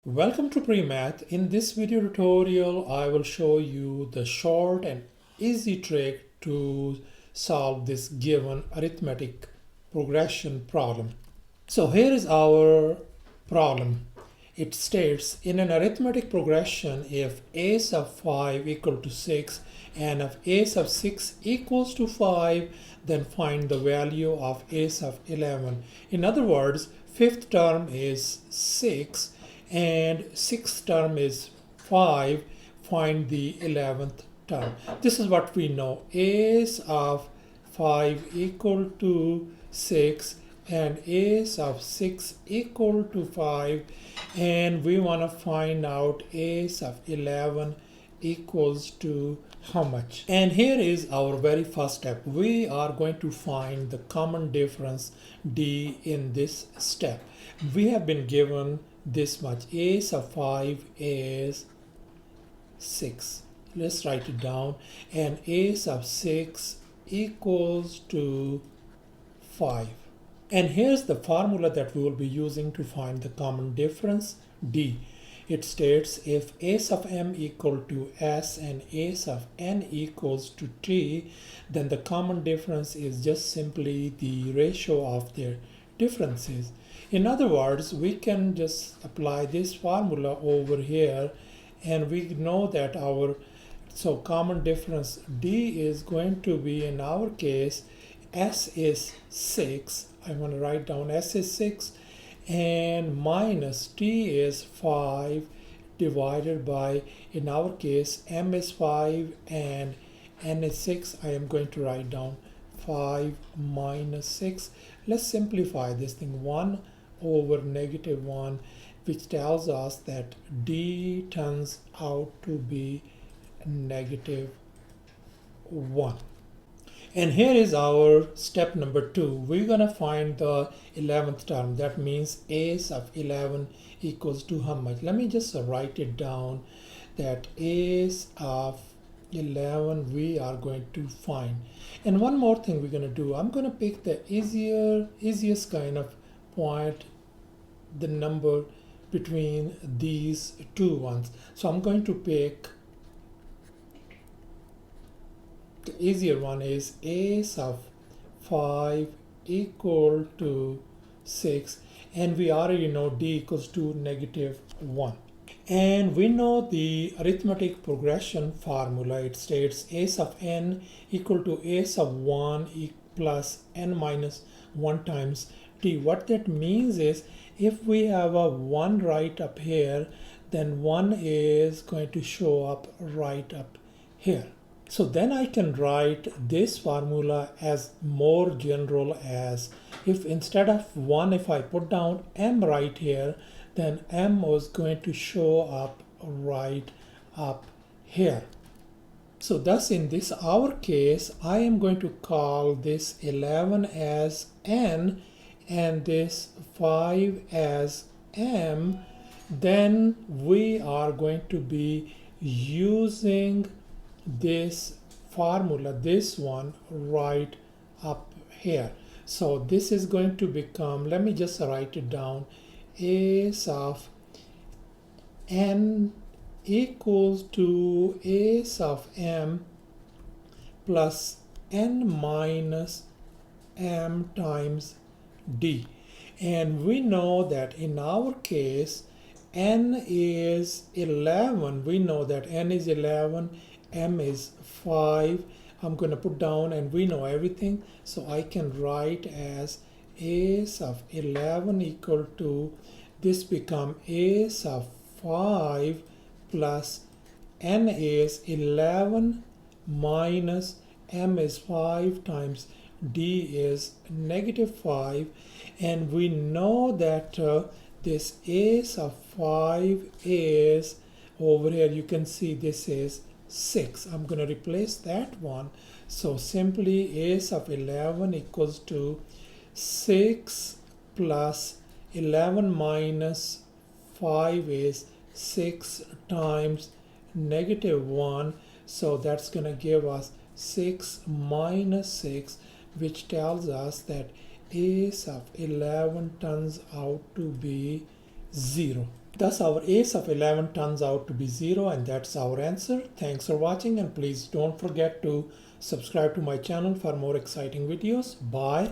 Welcome to Premath. In this video tutorial, I will show you the short and easy trick to solve this given arithmetic progression problem. So here is our problem. It states in an arithmetic progression, if a sub 5 equal to 6 and if a sub 6 equals to 5, then find the value of a sub 11. In other words, fifth term is 6 and sixth term is 5. Find the 11th term. This is what we know. A of 5 equal to 6 and a of 6 equal to 5, and we want to find out a of 11 equals to how much. And here is our very first step. We are going to find the common difference d in this step. We have been given this much. A of 5 is 6. Let's write it down. And a of 6 equals to 5. And here's the formula that we will be using to find the common difference, d. It states if a of m equal to s and a of n equals to t, then the common difference is just simply the ratio of their differences. In other words, we can just apply this formula over here, and we know that our common difference d is going to be, in our case, s is 6. I want to write down s is 6 and minus t is 5 divided by, in our case, m is 5 and n is 6. I am going to write down 5 minus 6. Let's simplify this thing. 1 over negative 1, which tells us that d turns out to be negative 1. And here is our step number 2. We're going to find the 11th term. That means a of 11 equals to how much? Let me just write it down, that a of 11 we are going to find. And one more thing we're going to do, I'm going to pick the easiest kind of point, the number between these two ones. So I'm going to pick the easier one, is a of 5 equal to 6, and we already know d equals to negative 1. And we know the arithmetic progression formula. It states a of n equal to a of 1 plus n minus 1 times t. What that means is, if we have a 1 right up here, then 1 is going to show up right up here. So then I can write this formula as more general, as if instead of 1, if I put down m right here, then m was going to show up right up here. So thus in this our case, I am going to call this 11 as n and this 5 as m. Then we are going to be using this formula, this one right up here. So this is going to become, let me just write it down, a of n equals to a of m plus n minus m times d. And we know that in our case n is 11. We know that n is 11, m is 5. I'm going to put down, and we know everything, so I can write as a of 11 equal to, this become a of 5 plus n is 11 minus m is 5 times d is negative 5. And we know that this a of 5 is over here, you can see this is 6. I'm going to replace that one. So simply a of 11 equals to 6 plus 11 minus 5 is 6 times negative 1. So that's going to give us 6 minus 6, which tells us that a of 11 turns out to be 0. Thus our ace of 11 turns out to be 0, and that's our answer. Thanks for watching, and please don't forget to subscribe to my channel for more exciting videos. Bye.